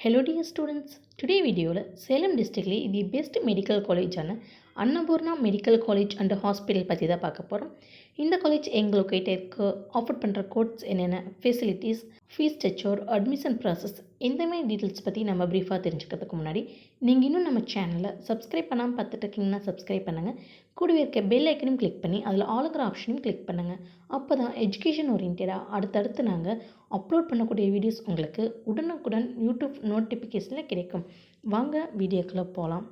Hello dear students, today video Salem district the best medical college Annapurna Medical College and Hospital பத்தி தான் பார்க்க போறோம். இந்த college எங்க லொகேட் இருக்கு, ஆஃபர் பண்ற கோர்ஸ் என்னென்ன, facilities, fees structure, admission process இந்த மாதிரி டீடைல்ஸ் பத்தி நம்ம பிரீஃபா தெரிஞ்சுக்கிறதுக்கு முன்னாடி நீங்க இன்னும் நம்ம சேனலை சப்ஸ்கிரைப் பண்ணாம பார்த்துட்டு இருக்கீங்கன்னா சப்ஸ்கிரைப் பண்ணுங்க. கூடவே இருக்க பெல் ஐக்கனையும் கிளிக் பண்ணி அதில் ஆளுங்கிற ஆப்ஷனையும் கிளிக் பண்ணுங்க. அப்பதான் எஜுகேஷன் ஓரியன்டா அடுத்தடுத்து நாங்க அப்லோட் பண்ணக்கூடிய வீடியோஸ் உங்களுக்கு உடனுக்குடன் யூடியூப் நோட்டிஃபிகேஷனில் கிடைக்கும். வாங்க வீடியோக்குள்ளே போகலாம்.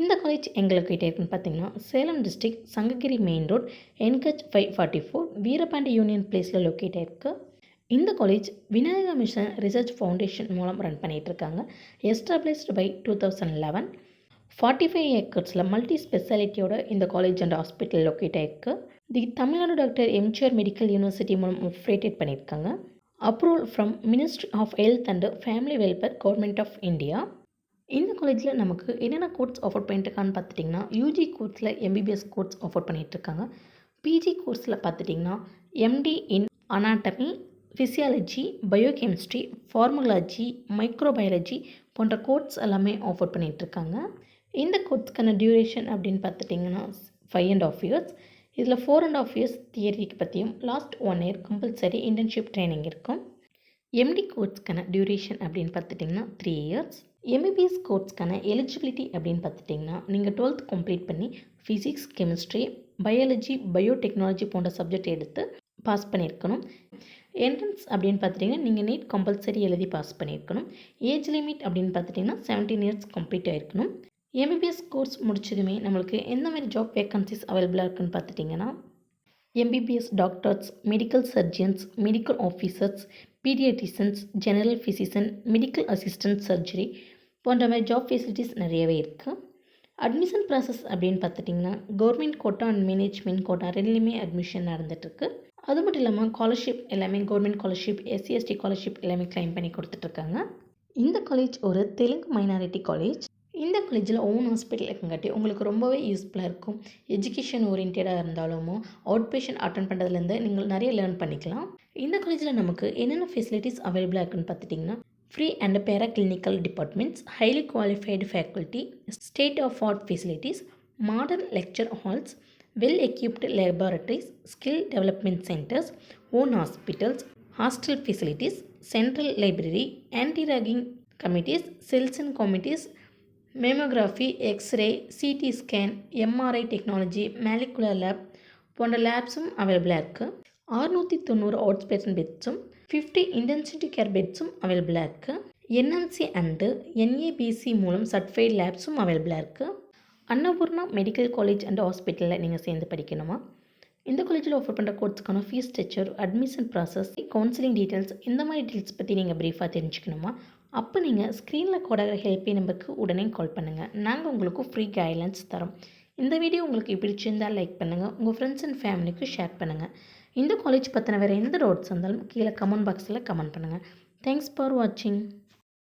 இந்த காலேஜ் எங்களுக்கு கிட்டே இருக்குன்னு பார்த்தீங்கன்னா Salem district Sankagiri main road NH 544 Veerapandi union பிளேஸில் லொக்கேட் ஆயிருக்கு. இந்த college Vinayaka mission research foundation மூலம் ரன் பண்ணிகிட்ருக்காங்க. Established by 2011. 45 ஏக்கர்ஸில் மல்டி ஸ்பெஷாலிட்டியோட இந்த காலேஜ் அண்ட் ஹாஸ்பிட்டல் லொக்கேட் ஆகிருக்கு. The Tamil Nadu doctor MGR medical university மூலம் ஆப்ரேட்டட் பண்ணியிருக்காங்க. Approval from ministry of health and family welfare government of India. இந்த காலேஜில் நமக்கு என்னென்ன கோர்ஸ் ஆஃபர் பண்ணிட்டுருக்கான்னு பார்த்துட்டிங்கன்னா யூஜி கோர்ஸில் எம்பிபிஎஸ் கோர்ஸ் ஆஃபர் பண்ணிகிட்ருக்காங்க. பிஜி கோர்ஸில் பார்த்துட்டிங்கன்னா MD in anatomy, physiology, biochemistry, pharmacology, microbiology போன்ற கோர்ஸ் எல்லாமே ஆஃபர் பண்ணிகிட்ருக்காங்க. இந்த கோர்ஸ்க்கான டியூரேஷன் அப்படின்னு பார்த்துட்டிங்கன்னா 5.5 years. இதில் 4.5 years தியரிக்கு பற்றியும் last 1 year compulsory internship training இருக்கும். எம்டி கோர்ஸ்க்கான டியூரேஷன் அப்படின்னு பார்த்துட்டிங்கன்னா 3 years. எம்பிபிஎஸ் கோர்ஸ்க்கான எலிஜிபிலிட்டி அப்படின்னு பார்த்துட்டிங்கன்னா நீங்கள் 12th கம்ப்ளீட் பண்ணி ஃபிசிக்ஸ், கெமிஸ்ட்ரி, பயாலஜி, பயோடெக்னாலஜி போன்ற சப்ஜெக்ட் எடுத்து பாஸ் பண்ணியிருக்கணும். என்ட்ரன்ஸ் அப்படின்னு பார்த்துட்டிங்கன்னா நீங்கள் நீட் கம்பல்சரி எழுதி பாஸ் பண்ணியிருக்கணும். ஏஜ் லிமிட் அப்படின்னு பார்த்துட்டிங்கன்னா 17 years கம்ப்ளீட் ஆகிருக்கணும். எம்பிபிஎஸ் கோர்ஸ் முடிச்சதுமே நம்மளுக்கு எந்த மாதிரி ஜாப் வேக்கன்சிஸ் அவைலபிளாக இருக்குன்னு பார்த்துட்டிங்கன்னா MBBS doctors, medical surgeons, medical officers, paediatricians, general physician, medical assistant surgery போன்ற மாதிரி ஜாப் ஃபெசிலிட்டிஸ் நிறையவே இருக்குது. அட்மிஷன் ப்ராசஸ் அப்படின்னு பார்த்துட்டிங்கன்னா government quota and management quota ரெண்டுலேயுமே அட்மிஷன் நடந்துகிட்ருக்கு. அது மட்டும் இல்லாமல் ஸ்காலர்ஷிப் எல்லாமே government scholarship, SC ST scholarship எல்லாமே கிளைம் பண்ணி கொடுத்துட்ருக்காங்க. இந்த காலேஜ் ஒரு தெலுங்கு மைனாரிட்டி காலேஜ். இந்த காலேஜில் ஓன் ஹாஸ்பிட்டல் இருக்குங்காட்டி உங்களுக்கு ரொம்பவே யூஸ்ஃபுல்லாக இருக்கும். எஜுகேஷன் ஓரியன்டாக இருந்தாலும் அவுட் பேஷண்ட் அட்டன் பண்ணுறதுலேருந்து நீங்கள் நிறைய லேர்ன் பண்ணிக்கலாம். இந்த காலேஜில் நமக்கு என்னென்ன ஃபெசிலிட்டிஸ் அவைலபிளாக இருக்குன்னு பார்த்துட்டிங்கன்னா free and para clinical departments, highly qualified faculty, state of art facilities, modern lecture halls, well-equipped laboratories, skill development centers, own hospitals, hostel facilities, central library, anti-ragging committees, cells and committees, mammography, x-ray, CT scan, MRI technology, molecular lab போன்ற லேப்ஸும் அவைலபிளாக இருக்குது. 690 out patient பெட்ஸும் 50 intensity care பெட்ஸும் அவைலபிளாக இருக்குது. NMC and NABC மூலம் certified லேப்ஸும் அவைலபிளாக இருக்குது. Annapurna medical college and ஹாஸ்பிட்டலில் நீங்கள் சேர்ந்து படிக்கணுமா? இந்த காலேஜில் ஆஃபர் பண்ணுற கோர்ஸுக்கான fees structure, admission process, counselling details இந்த மாதிரி டீட்டெயில்ஸ் பற்றி நீங்கள் ப்ரீஃபாக தெரிஞ்சுக்கணுமா? அப்போ நீங்கள் ஸ்க்ரீனில் கோடாகிற ஹெல்ப்லைன் நம்பருக்கு உடனே கால் பண்ணுங்கள். நாங்கள் உங்களுக்கு ஃப்ரீ கைட்லைன்ஸ் தரோம். இந்த வீடியோ உங்களுக்கு பிடிச்சிருந்தால் லைக் பண்ணுங்கள், உங்கள் ஃப்ரெண்ட்ஸ் அண்ட் ஃபேமிலிக்கு ஷேர் பண்ணுங்கள். இந்த காலேஜ் பற்றின வேறு எந்த டவுட்ஸ் இருந்தாலும் கீழே கமெண்ட் பாக்ஸில் கமெண்ட் பண்ணுங்கள். தேங்க்ஸ் ஃபார் வாட்சிங்.